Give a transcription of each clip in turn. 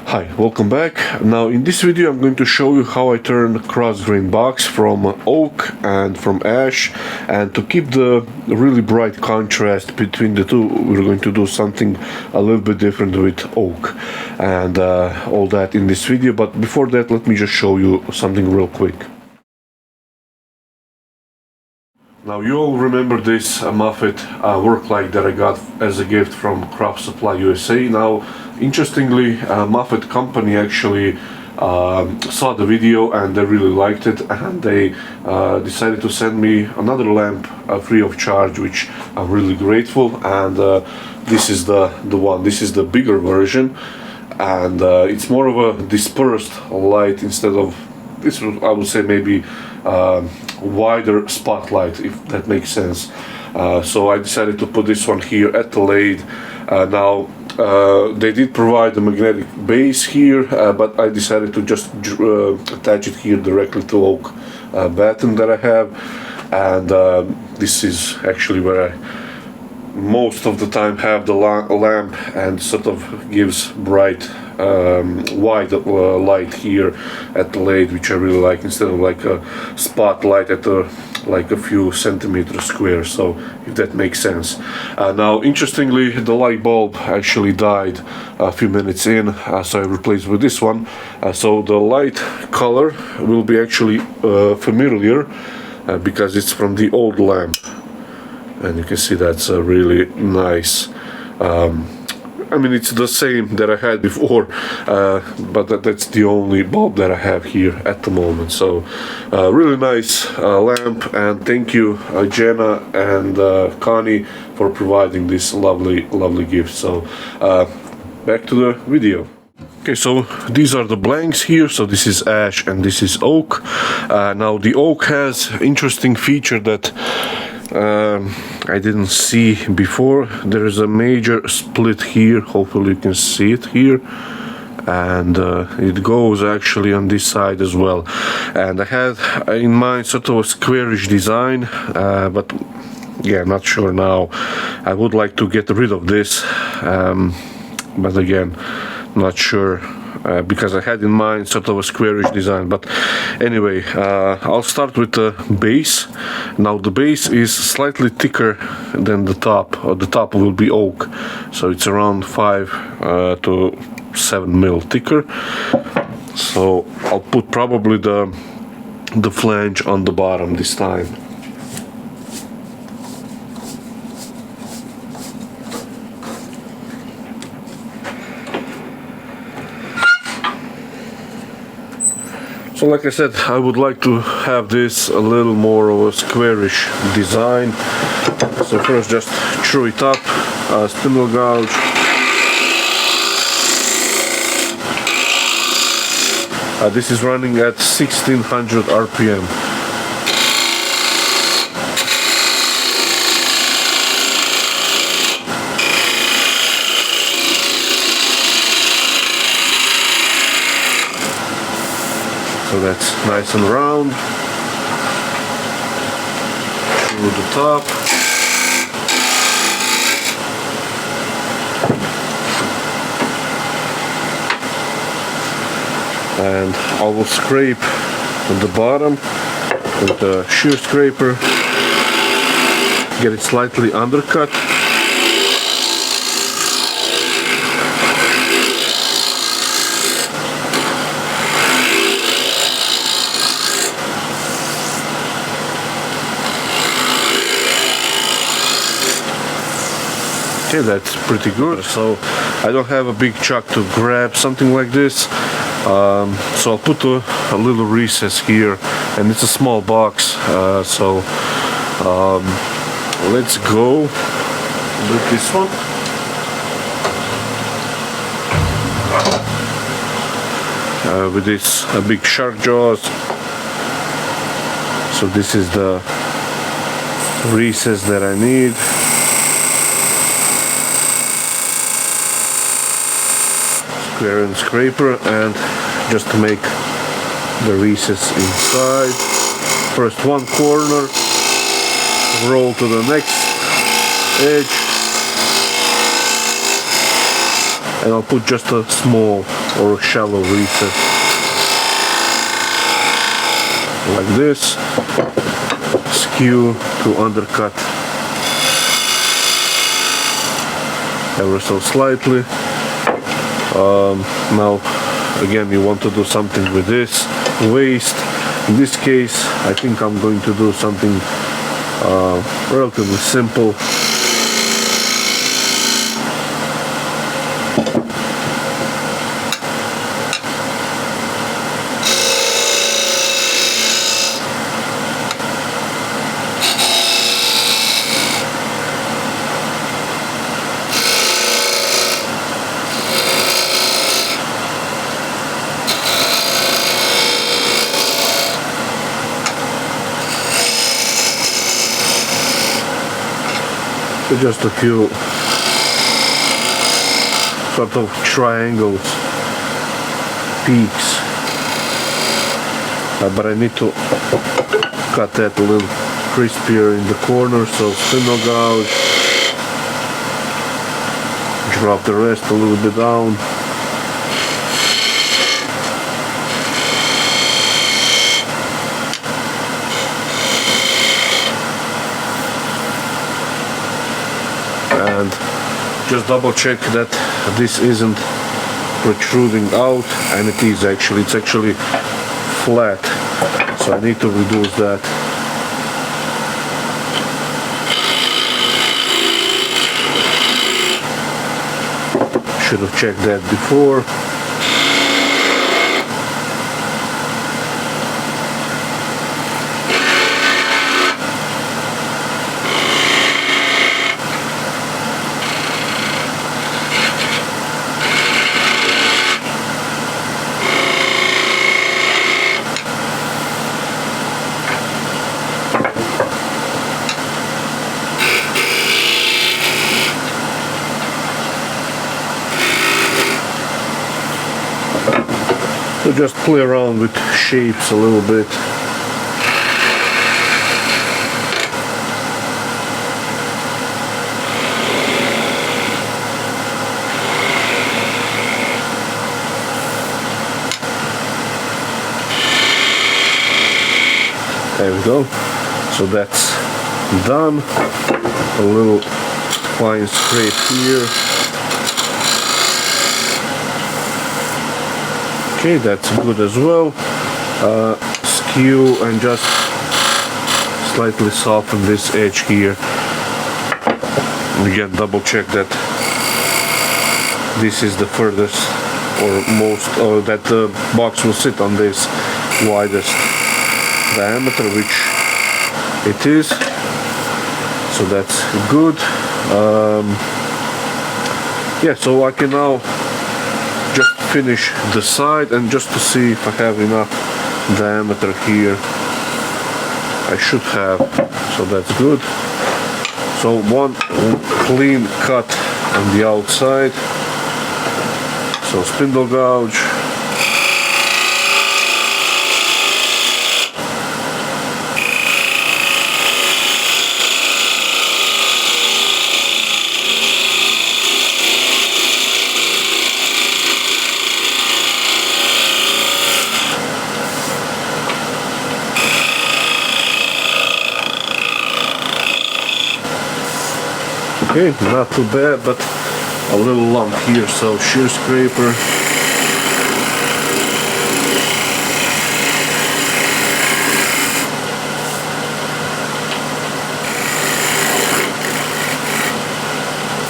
Hi, welcome back. Now in this video I'm going to show you how I turn cross-grain box from oak and from ash, and to keep the really bright contrast between the two we're going to do something a little bit different with oak and all that in this video. But before that, let me just show you something real quick. Now you all remember this MOFFATT work light that I got as a gift from Craft Supply USA. Now interestingly, MOFFATT company actually saw the video and they really liked it, and they decided to send me another lamp free of charge, which I'm really grateful. And this is the one. This is the bigger version, and it's more of a dispersed light instead of this. I would say maybe wider spotlight, if that makes sense. So I decided to put this one here at the lathe. Now they did provide a magnetic base here, but I decided to just attach it here directly to oak batten that I have, and this is actually where I most of the time have the lamp, and sort of gives bright wide light here at the lathe, which I really like, instead of like a spotlight at like a few centimeters square, so if that makes sense. Now interestingly, the light bulb actually died a few minutes in, so I replaced with this one. So the light color will be actually familiar because it's from the old lamp, and you can see that's a really nice I mean, it's the same that I had before, but that's the only bulb that I have here at the moment. So really nice lamp, and thank you Jenna and Connie for providing this lovely gift. So back to the video. Okay, so these are the blanks here. So this is ash and this is oak. Now the oak has interesting feature that I didn't see before. There is a major split here, hopefully you can see it here, and it goes actually on this side as well. And I had in mind sort of a squarish design, but yeah, not sure now. I would like to get rid of this, but again, not sure. Because I had in mind sort of a squarish design. But anyway, I'll start with the base. Now the base is slightly thicker than the top. The top will be oak, so it's around 5 to 7 mil thicker. So I'll put probably the flange on the bottom this time. So like I said, I would like to have this a little more of a squarish design. So first just screw it up, spindle gouge. This is running at 1600 RPM. So that's nice and round through the top. And I will scrape on the bottom with the shear scraper, get it slightly undercut. Okay, that's pretty good. So I don't have a big chuck to grab something like this, so I'll put a little recess here, and it's a small box, so let's go with this one. With this big shark jaws. So this is the recess that I need. Square and scraper, and just to make the recess inside. First one corner, roll to the next edge, and I'll put just a small or a shallow reset. Like this. Skew to undercut ever so slightly. Now again, you want to do something with this waste. In this case, I think I'm going to do something relatively simple. So just a few sort of triangles, peaks, but I need to cut that a little crispier in the corner, so spindle gouge, drop the rest a little bit down. And just double check that this isn't protruding out, and it is actually, it's actually flat, so I need to reduce that. Should have checked that before. So just play around with shapes a little bit. There we go. So that's done. A little fine scrape here. Okay, that's good as well. Skew and just slightly soften this edge here. And again, double check that this is the furthest or most, or that the box will sit on this widest diameter, which it is. So that's good. Yeah, so I can now just finish the side, and just to see if I have enough diameter here. I should have, so that's good. So one clean cut on the outside. So spindle gouge. Okay, not too bad, but a little lump here, so shear scraper.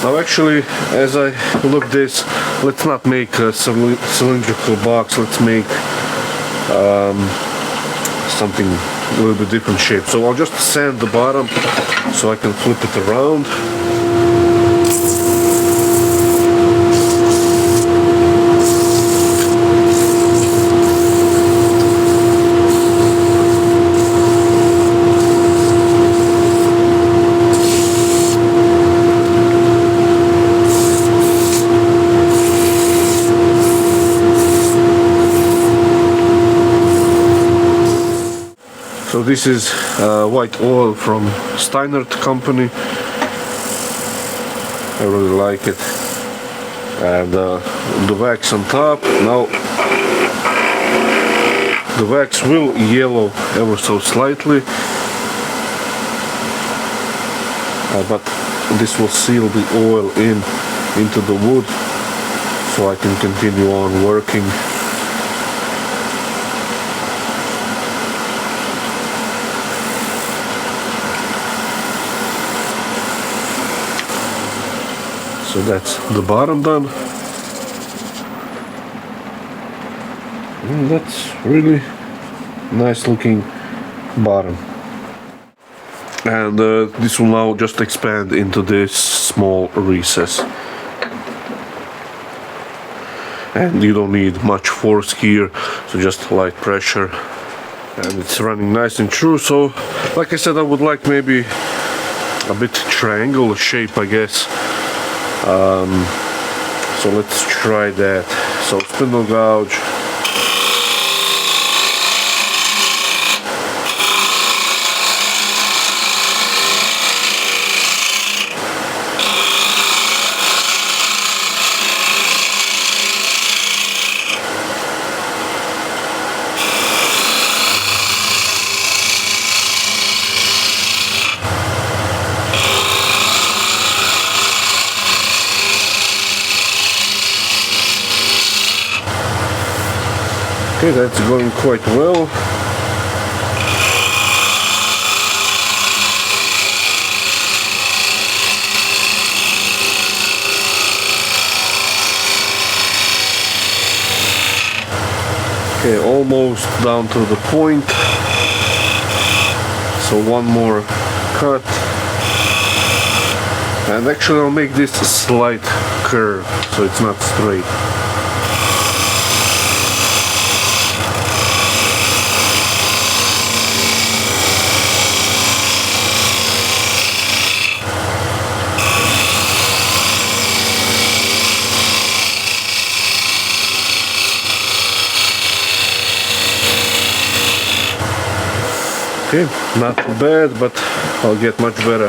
Now actually, as I look this, let's not make a cylindrical box, let's make something a little bit different shape. So I'll just sand the bottom so I can flip it around. So this is white oil from Steinert company. I really like it. and the wax on top. Now the wax will yellow ever so slightly, but this will seal the oil into the wood, so I can continue on working. So that's the bottom done. And that's really nice looking bottom. And this will now just expand into this small recess. And you don't need much force here, so just light pressure. And it's running nice and true. So, like I said, I would like maybe a bit triangle shape, I guess. So let's try that. So spindle gouge. Okay, that's going quite well. Okay, almost down to the point. So one more cut. And actually I'll make this a slight curve, so it's not straight. Okay, not too bad, but I'll get much better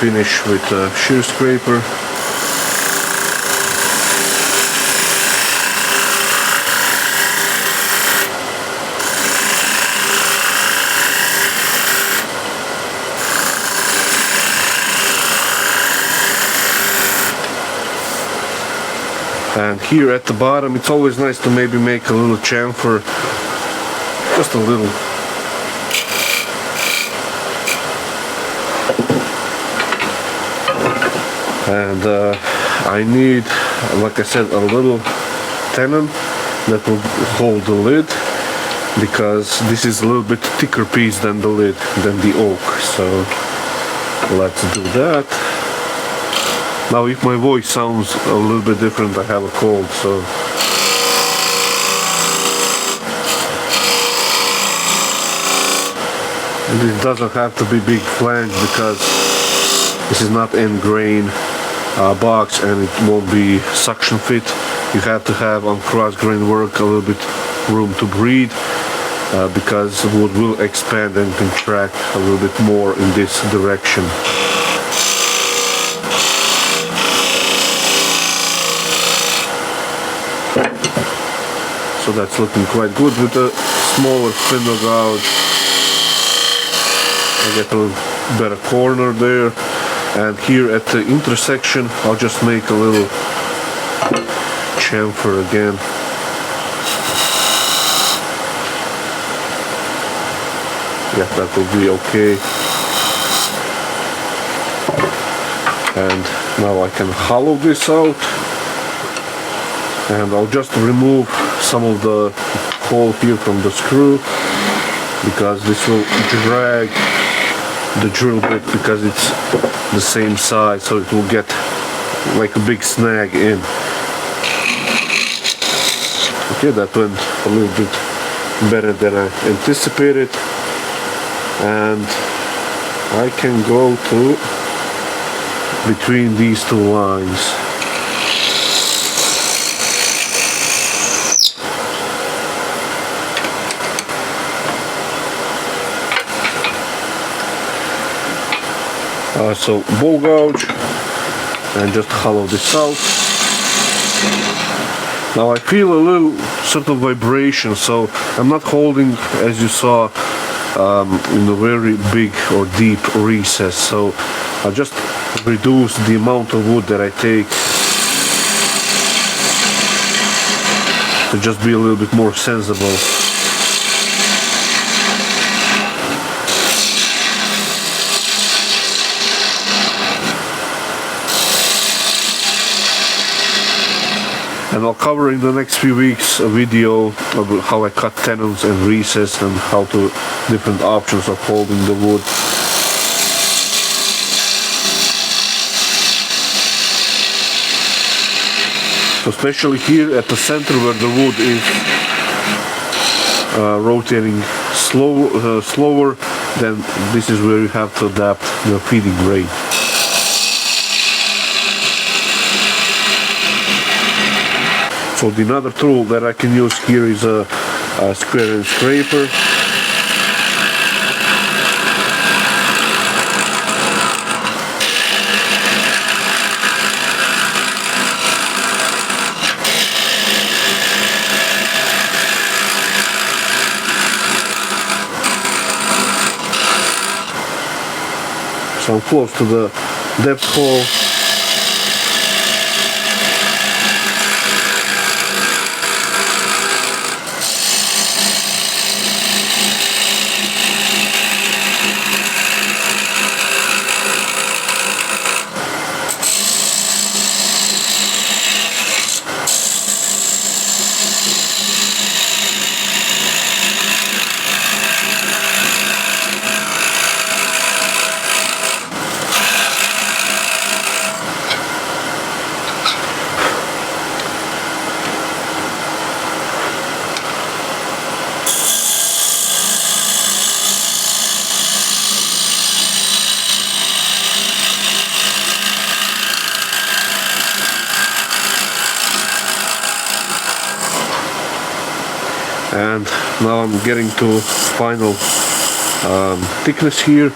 finish with a shear scraper. And here at the bottom, it's always nice to maybe make a little chamfer, just a little. And I need, like I said, a little tenon that will hold the lid, because this is a little bit thicker piece than the lid, than the oak. So let's do that. Now if my voice sounds a little bit different, I have a cold, so and it doesn't have to be big flange, because this is not end grain box and it won't be suction fit. You have to have on cross grain work a little bit room to breathe, because the wood will expand and contract a little bit more in this direction. So that's looking quite good with a smaller spindle gouge. I get a little better corner there. And here at the intersection, I'll just make a little chamfer again. Yeah, that will be okay. And now I can hollow this out. And I'll just remove some of the hole here from the screw, because this will drag the drill bit, because it's the same size, so it will get like a big snag in. Okay, that went a little bit better than I anticipated, and I can go to between these two lines. So bowl gouge and just hollow this out. Now I feel a little sort of vibration, so I'm not holding, as you saw, in a very big or deep recess, so I'll just reduce the amount of wood that I take to just be a little bit more sensible. And I'll cover in the next few weeks a video of how I cut tenons and recess and how to different options of holding the wood. So especially here at the center where the wood is rotating slower, then this is where you have to adapt the feeding rate. So the another tool that I can use here is a square and scraper. So I'm close to the depth hole. And now I'm getting to final thickness here,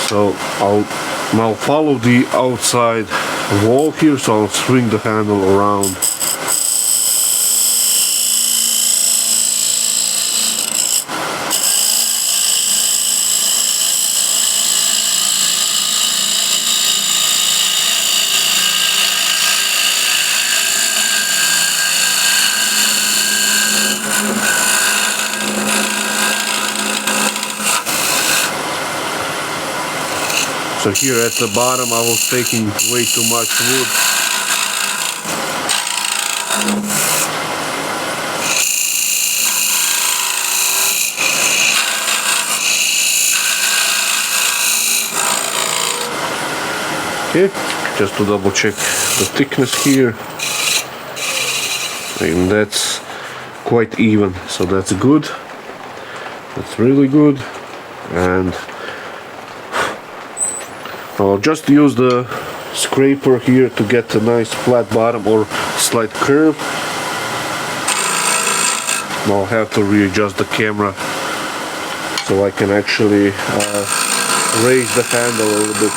so I'll now follow the outside wall here, so I'll swing the handle around. So here at the bottom I was taking way too much wood. Okay, just to double check the thickness here. And that's quite even, so that's good. That's really good. And I'll just use the scraper here to get a nice flat bottom or slight curve. I'll have to readjust the camera so I can actually raise the handle a little bit.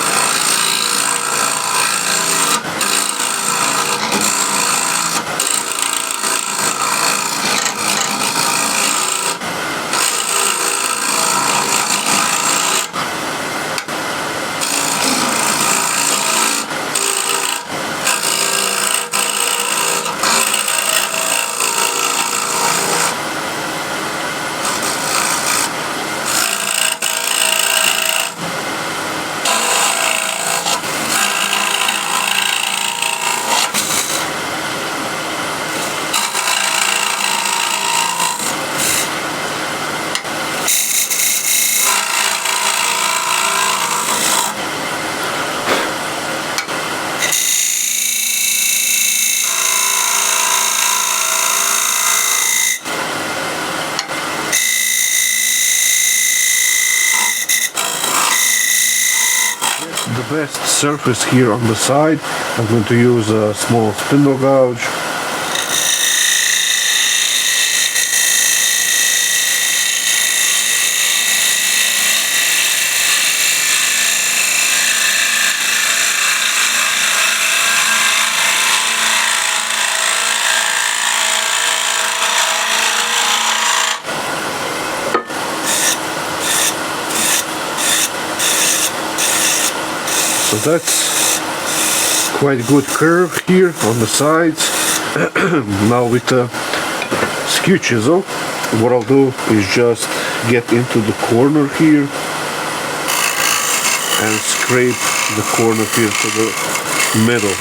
The best surface here on the side, I'm going to use a small spindle gouge. So that's quite a good curve here on the sides. Now with the skew chisel, what I'll do is just get into the corner here and scrape the corner here to the middle.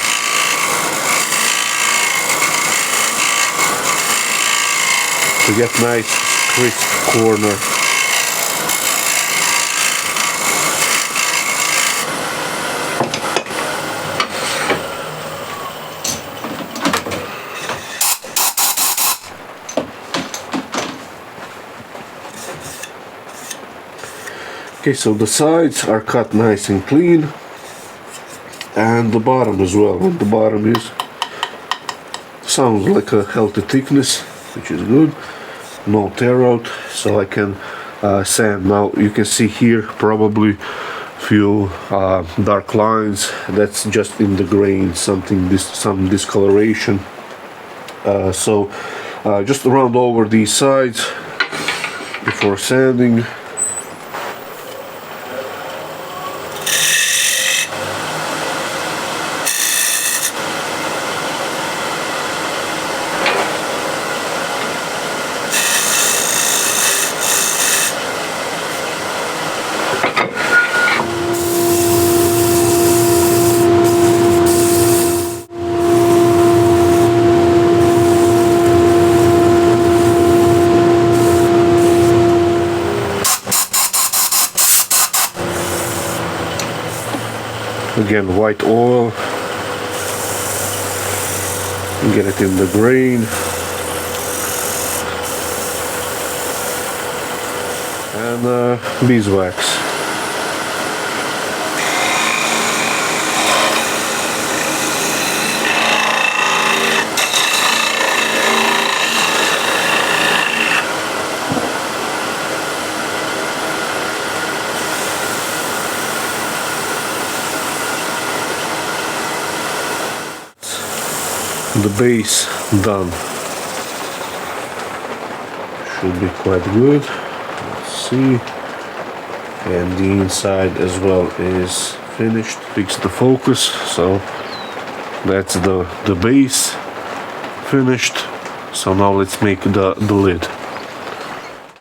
To get nice crisp corner. Okay, so the sides are cut nice and clean, and the bottom as well. And the bottom is sounds like a healthy thickness, which is good. No tear out, so I can sand. Now you can see here probably few dark lines. That's just in the grain, some discoloration. So just round over these sides before sanding. Again, white oil, get it in the grain, and beeswax. The base done. Should be quite good. Let's see. And the inside as well is finished. Fix the focus. So that's the base finished. So now let's make the lid.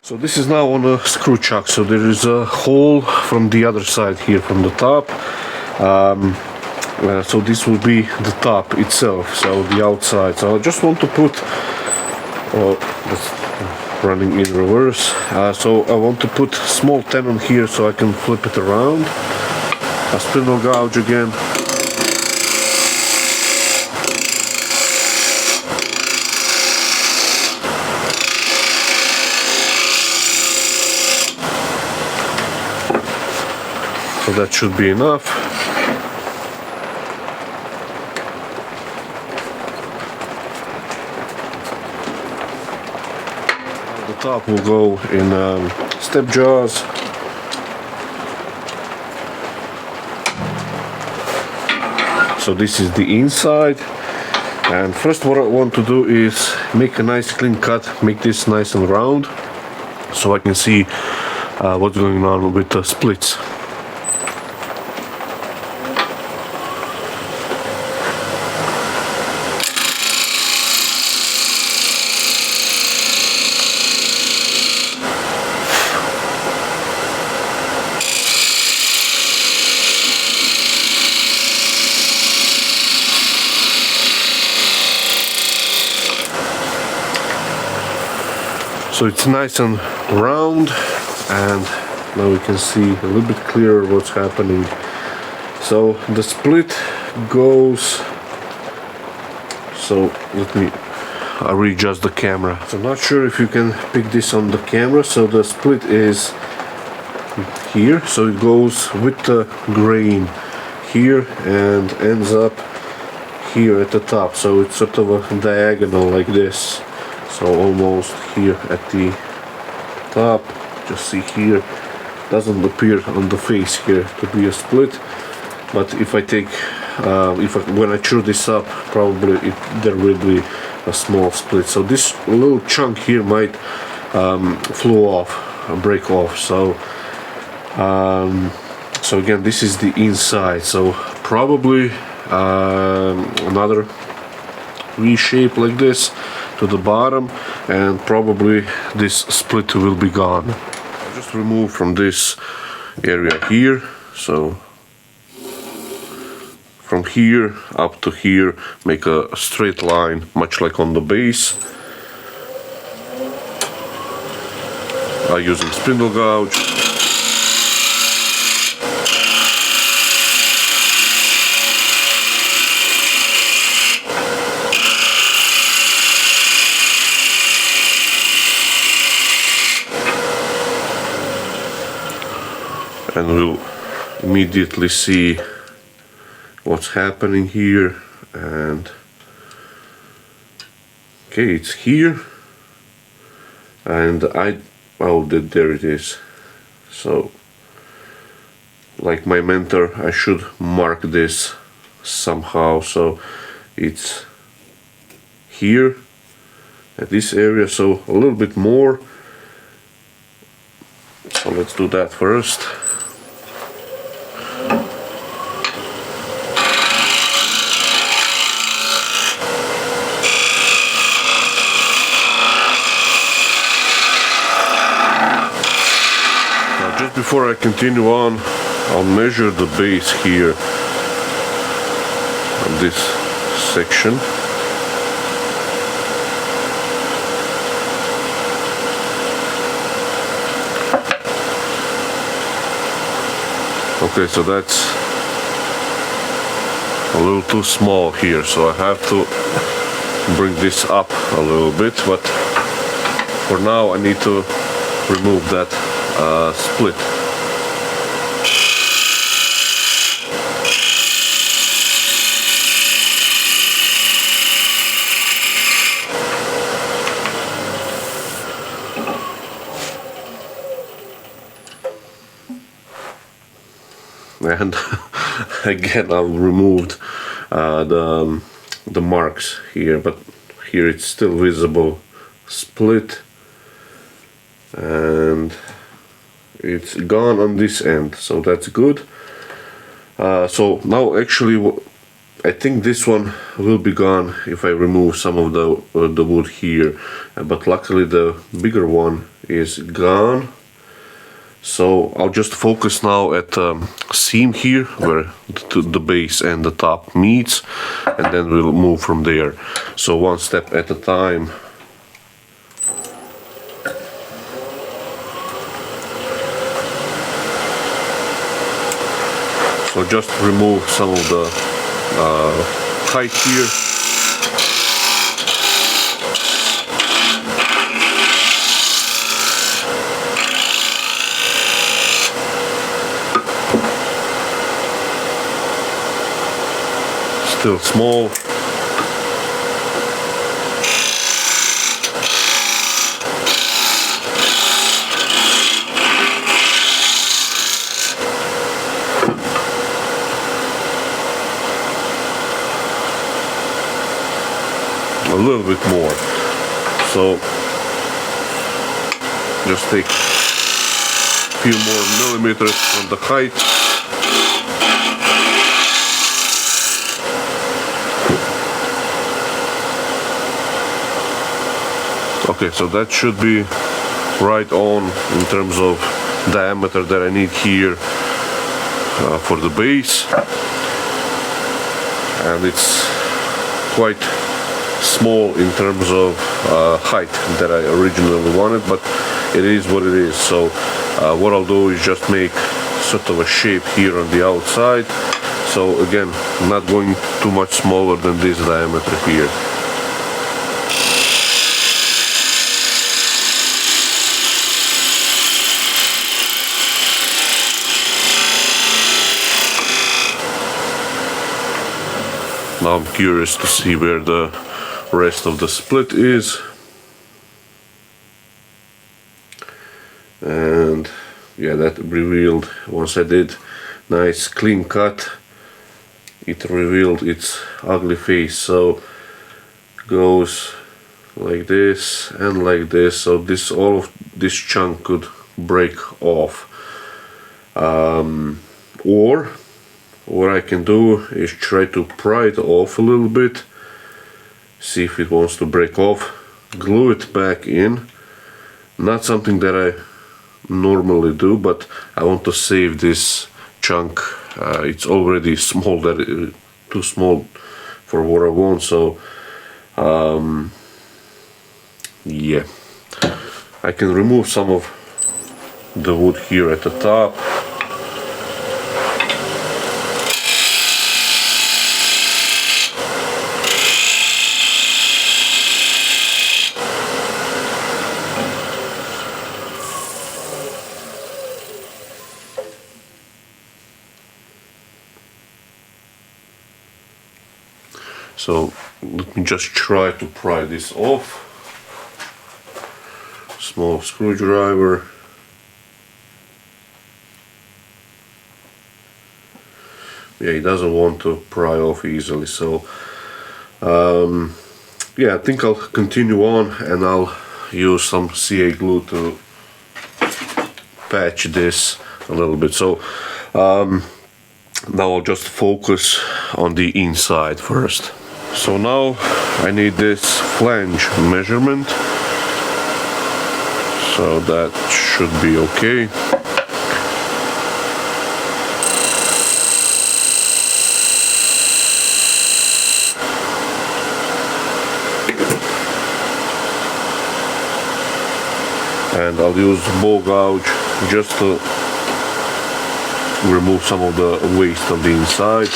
So this is now on a screw chuck. So there is a hole from the other side here from the top. So this will be the top itself, so the outside. So I just want to put, that's running in reverse. So I want to put small tenon here so I can flip it around. A spindle gouge again. So that should be enough. Top will go in step jaws. So this is the inside, and first what I want to do is make a nice clean cut, make this nice and round so I can see what's going on with the splits. So it's nice and round, and now we can see a little bit clearer what's happening. So the split goes, so let me readjust the camera. So I'm not sure if you can pick this on the camera. So the split is here, so it goes with the grain here and ends up here at the top. So it's sort of a diagonal like this. So almost here at the top, just see here, doesn't appear on the face here to be a split, but if I take, when I chew this up, probably there will be a small split. So this little chunk here might So again, this is the inside, so probably another V-shape like this to the bottom, and probably this split will be gone. I'll just remove from this area here, so from here up to here, make a straight line, much like on the base. Using spindle gouge. And we'll immediately see what's happening here. And okay, it's here, and there it is. So like my mentor, I should mark this somehow, so it's here at this area, so a little bit more. So let's do that first. Before I continue on, I'll measure the base here on this section. Okay, so that's a little too small here, so I have to bring this up a little bit, but for now I need to remove that split. And again, I've removed the marks here, but here it's still visible split, and it's gone on this end, so that's good. So now actually I think this one will be gone if I remove some of the wood here, but luckily the bigger one is gone. So I'll just focus now at seam here where the base and the top meets, and then we'll move from there. So one step at a time. So just remove some of the height here. Still small. A little bit more. So just take a few more millimeters from the height. Okay, so that should be right on in terms of diameter that I need here for the base, and it's quite small in terms of height that I originally wanted, but it is what it is. So what I'll do is just make sort of a shape here on the outside. So again, I'm not going too much smaller than this diameter here. Now I'm curious to see where the rest of the split is. And yeah, that revealed, once I did nice clean cut, it revealed its ugly face. So goes like this and like this, so this, all of this chunk could break off. Or what I can do is try to pry it off a little bit, see if it wants to break off, glue it back in. Not something that I normally do, but I want to save this chunk. It's already small, too small for what I want, so yeah. I can remove some of the wood here at the top. So let me just try to pry this off. Small screwdriver. Yeah, it doesn't want to pry off easily, so yeah, I think I'll continue on and I'll use some CA glue to patch this a little bit. So now I'll just focus on the inside first. So now I need this flange measurement, so that should be okay. And I'll use ball gouge just to remove some of the waste on the inside.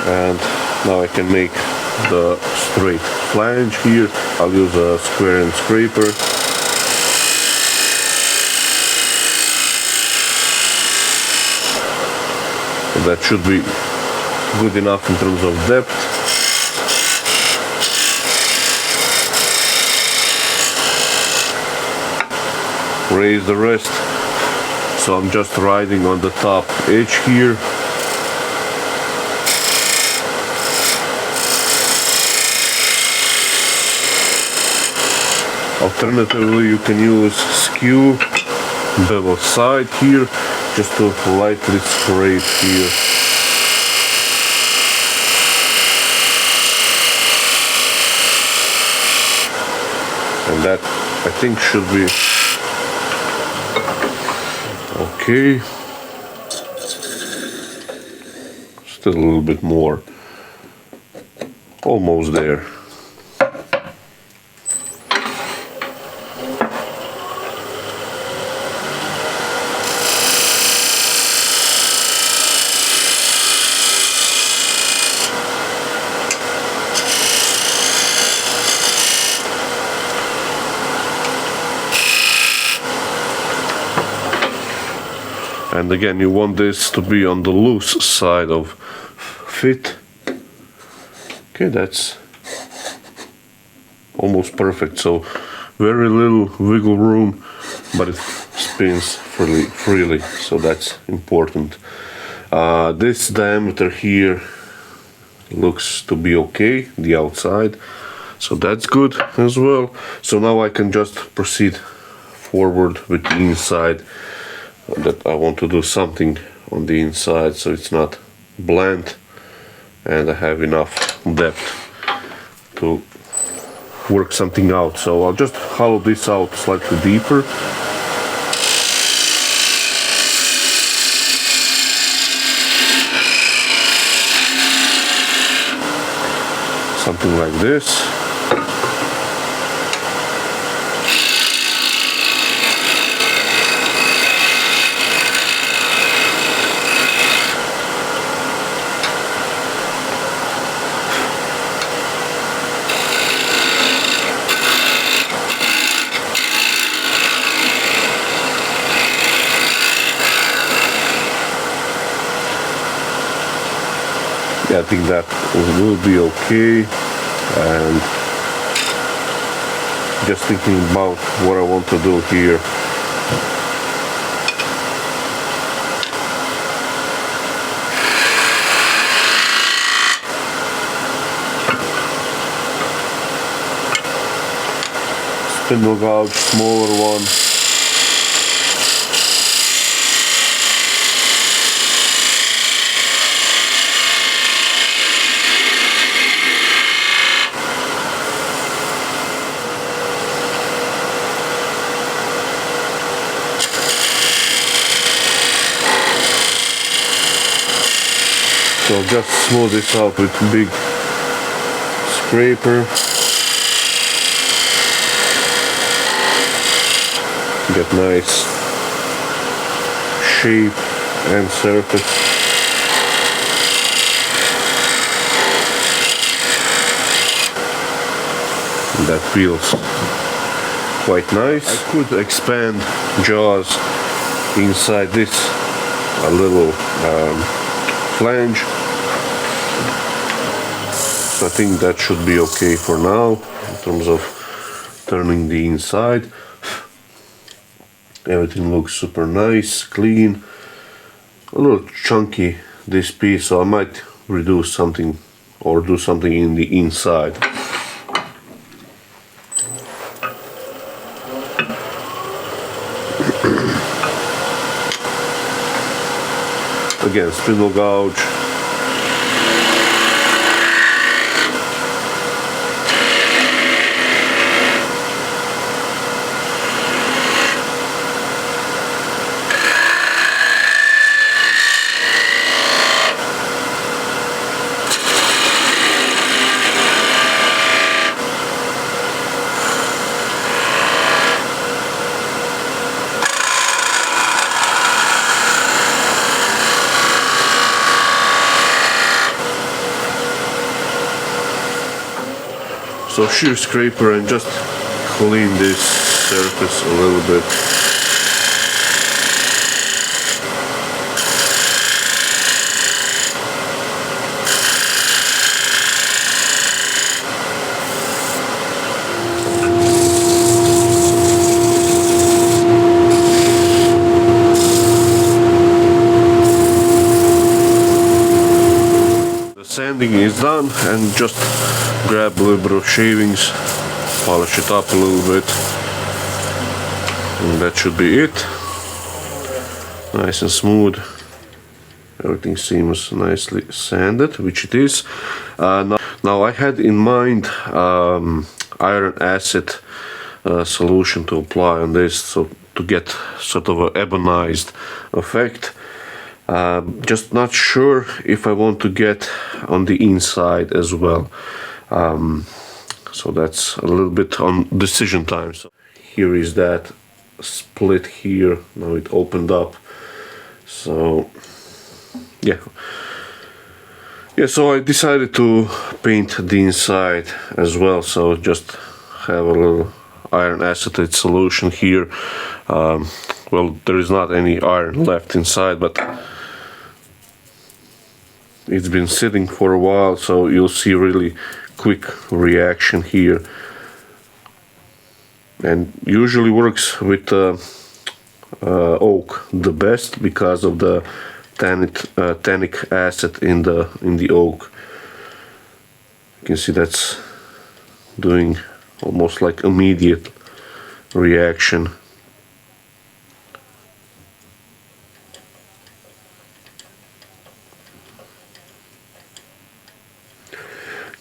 And now I can make the straight flange here. I'll use a square and scraper. And that should be good enough in terms of depth. Raise the rest. So I'm just riding on the top edge here. Alternatively, you can use skew bevel side here, just to lightly scrape here. And that, I think, should be okay. Still a little bit more. Almost there. And again, you want this to be on the loose side of fit. Okay, that's almost perfect. So very little wiggle room, but it spins freely. So that's important. This diameter here looks to be okay, the outside. So that's good as well. So now I can just proceed forward with the inside. That I want to do something on the inside so it's not bland and I have enough depth to work something out. So I'll just hollow this out slightly deeper. Something like this. I think that will be okay. And just thinking about what I want to do here, Spindle gouge, smaller one. So just smooth this out with a big scraper. Get nice shape and surface. And that feels quite nice. I could expand jaws inside this a little flange. So I think that should be okay for now in terms of turning the inside. Everything looks super nice, clean. A little chunky this piece, so I might reduce something or do something in the inside. Again, spindle gouge. So shear scraper and just clean this surface a little bit. The sanding is done, and just grab a little bit of shavings, polish it up a little bit, and that should be it. Nice and smooth. Everything seems nicely sanded, which it is. Now I had in mind iron acid solution to apply on this, so to get sort of an ebonized effect. Just not sure if I want to get on the inside as well. So that's a little bit on decision time. So here is that split here. Now it opened up. So yeah. So I decided to paint the inside as well. So just have a little iron acetate solution here. Well, there is not any iron left inside, but it's been sitting for a while, so you'll see really quick reaction here, and usually works with oak the best because of the tannic acid in the oak. You can see that's doing almost like immediate reaction.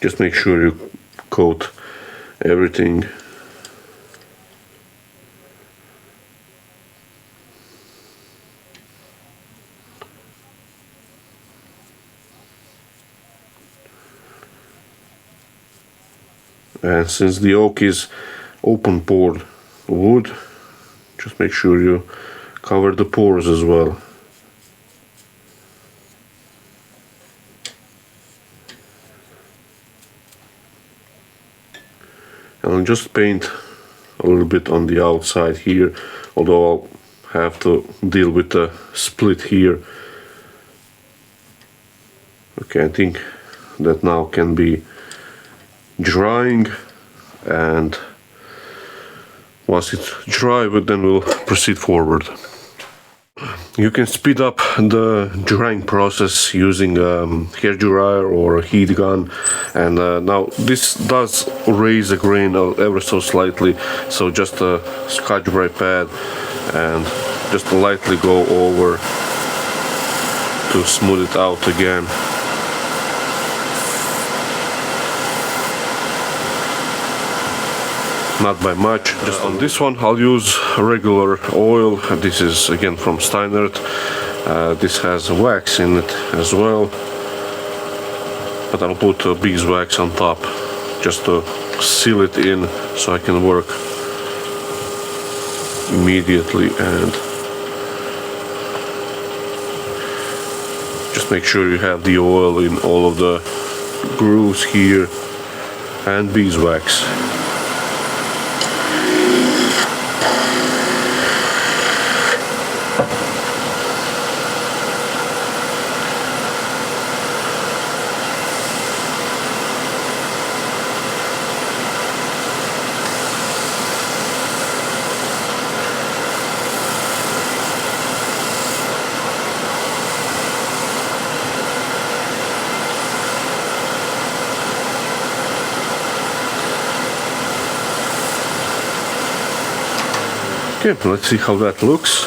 Just make sure you coat everything. And since the oak is open pored wood, just make sure you cover the pores as well. And I'll just paint a little bit on the outside here, although I'll have to deal with the split here. Okay, I think that now can be drying, and Once it's dry, then we'll proceed forward. You can speed up the drying process using hair dryer or a heat gun, and now this does raise the grain ever so slightly, so just a Scotch Brite pad and just lightly go over to smooth it out again. Not by much. Just on this one I'll use regular oil. This is again from Steinert. This has wax in it as well, but I'll put beeswax on top just to seal it in so I can work immediately. And just make sure you have the oil in all of the grooves here, and beeswax. Okay, let's see how that looks.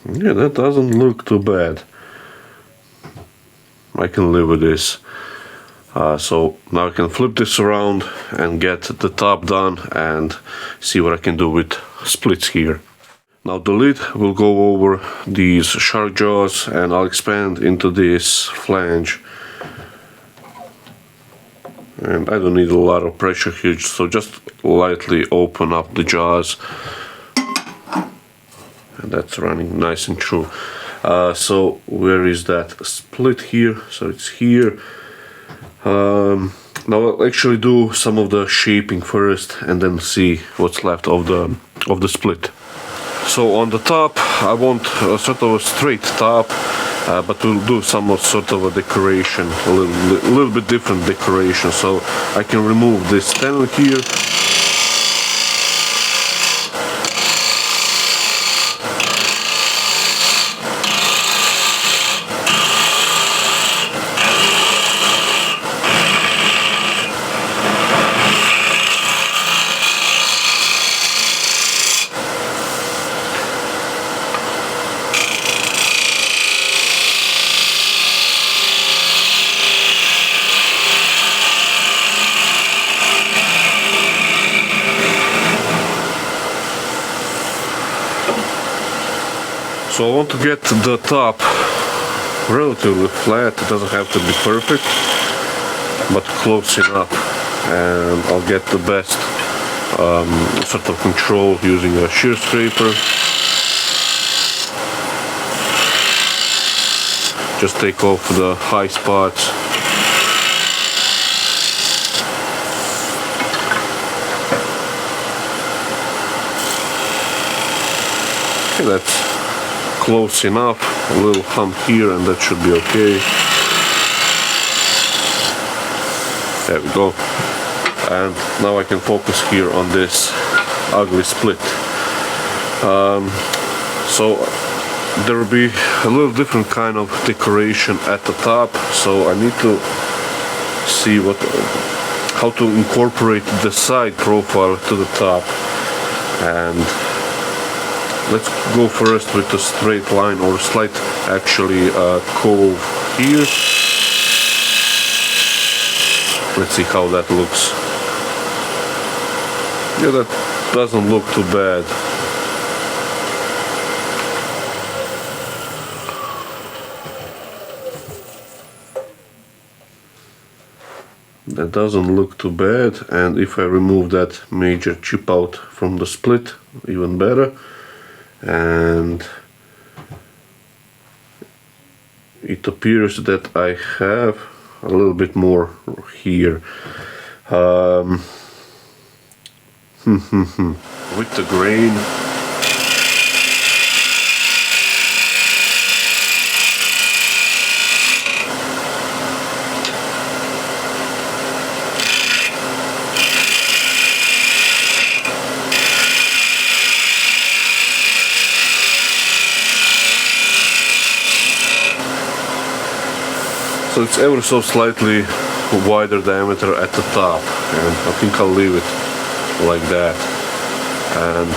Yeah, that doesn't look too bad. I can live with this. So now I can flip this around and get the top done and see what I can do with splits here. Now the lid will go over these shark jaws, and I'll expand into this flange. And I don't need a lot of pressure here, so just lightly open up the jaws. And that's running nice and true. So where is that split here? So it's here. Now I'll actually do some of the shaping first and then see what's left of the split. So on the top I want a sort of a straight top, but we'll do some sort of a decoration, a little bit different decoration. So I can remove this panel here. So I want to get the top relatively flat. It doesn't have to be perfect, but close enough, and I'll get the best sort of control using a shear scraper. Just take off the high spots. Okay, that's close enough. A little hump here and that should be okay. There we go. And now I can focus here on this ugly split. So there will be a little different kind of decoration at the top, so I need to see how to incorporate the side profile to the top. And let's go first with a straight line, or slight actually cove here. Let's see how that looks. Yeah, that doesn't look too bad. That doesn't look too bad, and if I remove that major chip out from the split, even better. And it appears that I have a little bit more here. With the grain, So it's ever so slightly wider diameter at the top, and I think I'll leave it like that, and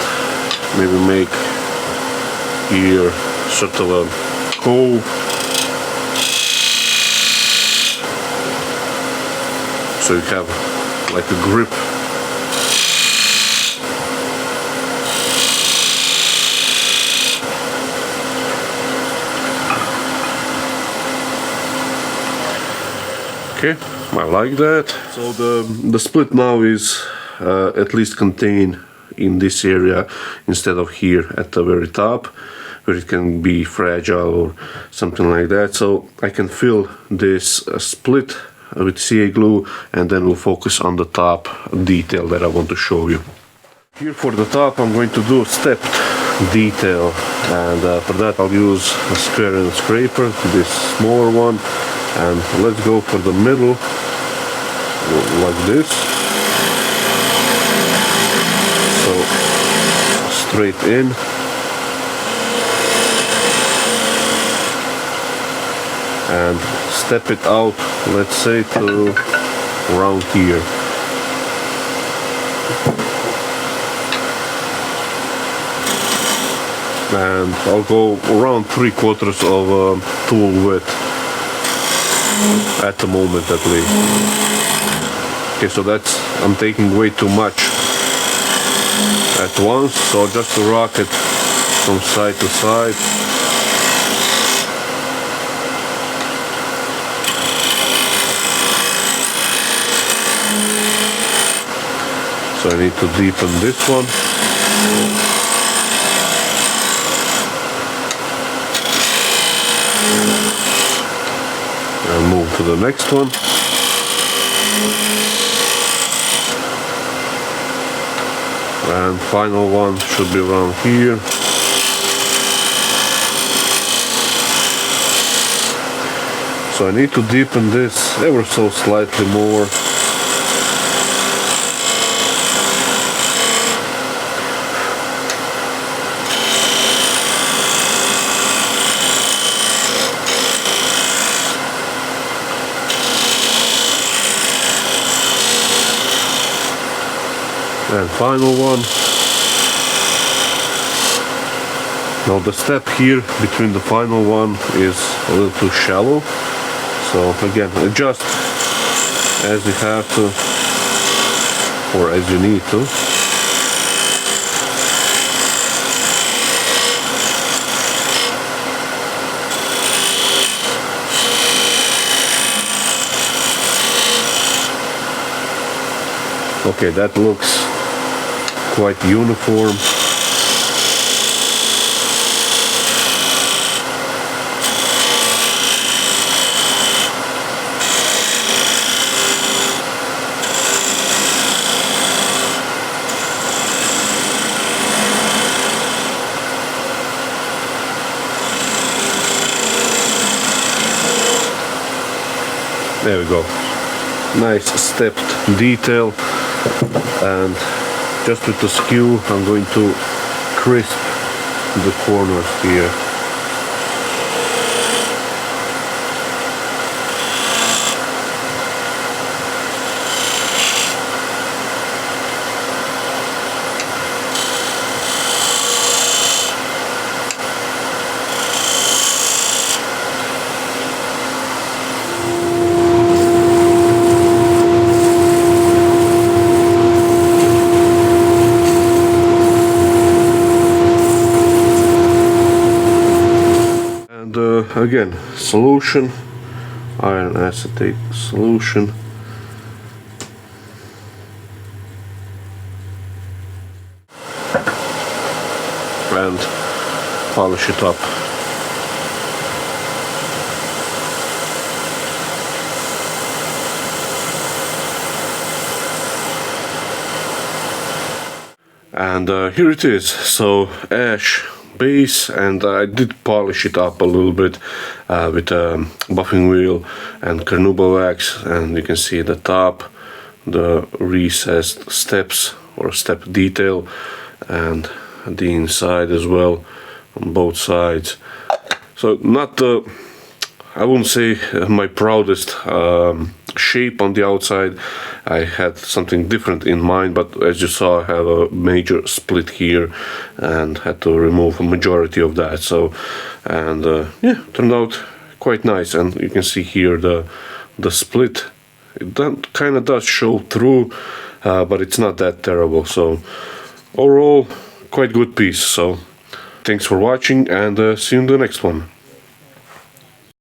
maybe make here sort of a hole so you have like a grip. Okay, I like that. So the split now is at least contained in this area instead of here at the very top, where it can be fragile or something like that. So I can fill this split with CA glue, and then we'll focus on the top detail that I want to show you. Here for the top I'm going to do stepped detail, and for that I'll use a square and scraper, this smaller one, and let's go for the middle like this. So straight in, and step it out, let's say to around here. And I'll go around 3/4 of tool width at the moment at least. Okay, so that's, I'm taking way too much at once, so just to rock it from side to side. So I need to deepen this one. And move to the next one. And final one should be around here. So I need to deepen this ever so slightly more. And final one. Now the step here between the final one is a little too shallow, so again, adjust as you have to, or as you need to. Okay, that looks quite uniform. There we go. Nice stepped detail. And just with the skew I'm going to crisp the corners here. Again, solution, iron acetate solution, and polish it up. And here it is. So ash base, and I did polish it up a little bit with a buffing wheel and carnauba wax, and you can see the top, the recessed steps or step detail, and the inside as well on both sides. So not the I wouldn't say my proudest shape on the outside. I had something different in mind, but as you saw, I have a major split here and had to remove a majority of that. So, and yeah, turned out quite nice. And you can see here the split. It kind of does show through, but it's not that terrible. So overall, quite good piece. So thanks for watching, and see you in the next one.